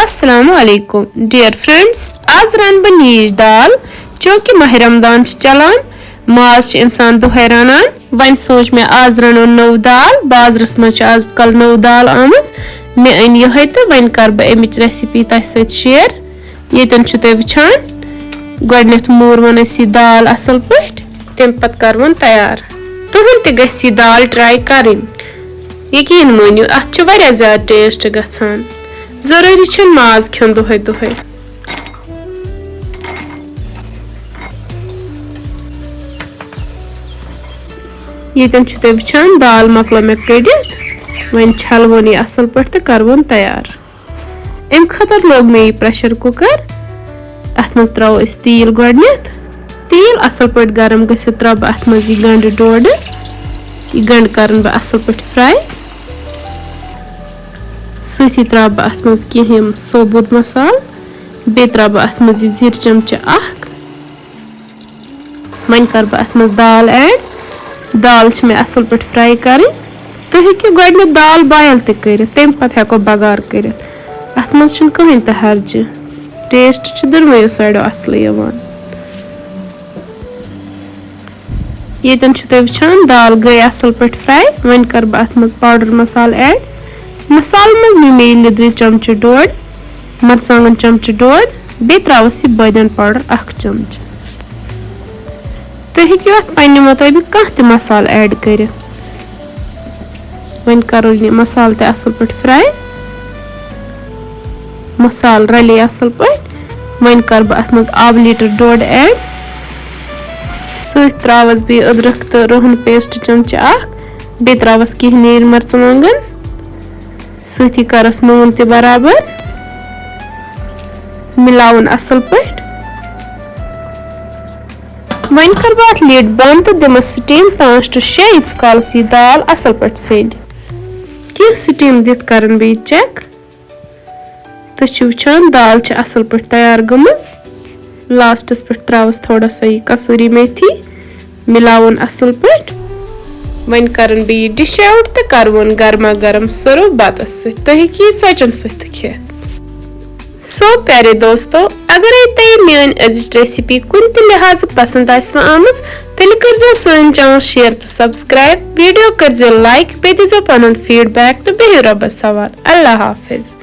अस्सलामु अलैकुम dear friends आज रन बह नीज दाल चूंकि माह रमदान चलान माज इंसान दोहे रनान वन सोच मे आज रनो नौ दाल बाजरस मज आजकल नौ दाल आमज मे अन ये तो वन कर बह अमिच रेसिपी तह सत शेयर यतन तुह वुचान गोडनेथ मूर वन यह दाल असल पट तम पत कर तैयार तुहन तह गछ दाल ट्राई करें यकीन मानियो अत वारिया ज्यादा टेस्ट गछान जरूरी छ माज खेन दोहे दोहे यतन तुह वुचान दाल मकलो मे कड़ित वन छलवन यह असल पे तो करवन तैयार अम खतर लोग मे प्रेशर कुकर अत मज त्रो तेल गोडनेथ तेल असल पे गरम गसित त्रो बह अत मज यह गंड डोड यह गंड कर बह असल पे फ्राई सही त्रा बह अत मज कह सोबुत मसाल बे त्रा बह अत मज जीर चमचे वन कर बह अत मज दाल ऐड दाल मे असल पे फ्राई करें तुम हेकि गोडनेथ दाल बॉयल तम तम पत हेको बगार कर अत मज कहीं त हर्ज टेस्ट दोनों साइडो असल यतन तुह वुचान दाल गई असल पे फ्राई वन कर बह अत मज पाउडर मसाल ऐड मसाल मज मे लिद्र चमचे डोड मरचांगन चमचे डोड बे त्रावस यह बदियन पाउडर 1 चमच तुम हेकि अत पन्ने मुताबिक कह त मसाल ऐड कर वन करो मसाल ते असल पे फ्राई मसाल रले असल पे वन कर बह अत मज आब लीटर डोड ऐड सत त्रावस बे अदरक तो रोहन पेस्ट चमचे बे त्रावस कह नील मरचांगन सही करस नून ते बराबर मिलावन असल पे वन कर बह अत लीड बंद तो दिमस स्टीम 5 to 6 यीत्स कालस यह दाल असल पे सेड कह स्टीम दित कर बे चेक तो वुचान दाल असल पे तैयार गमज लास्टस पे त्रावस थोड़ा सा यह कसूरी मेथी मिलावन असल पे वन कर बे यह डिश आउट तो करवन गर्मा गर्म सर्व बतस सत तुम हेकि षचन सत खे सो प्यारे दोस्तों अगर तुम मान अजिच रेसिपी कुन त लिहाज पसंद आम तेल कर सन चैनल शेयर तो सब्सक्राइब वीडियो कर लाइक पे दो पन फीडबैक तो बिहिव रब्बस हवाल अल्लाह हाफिज।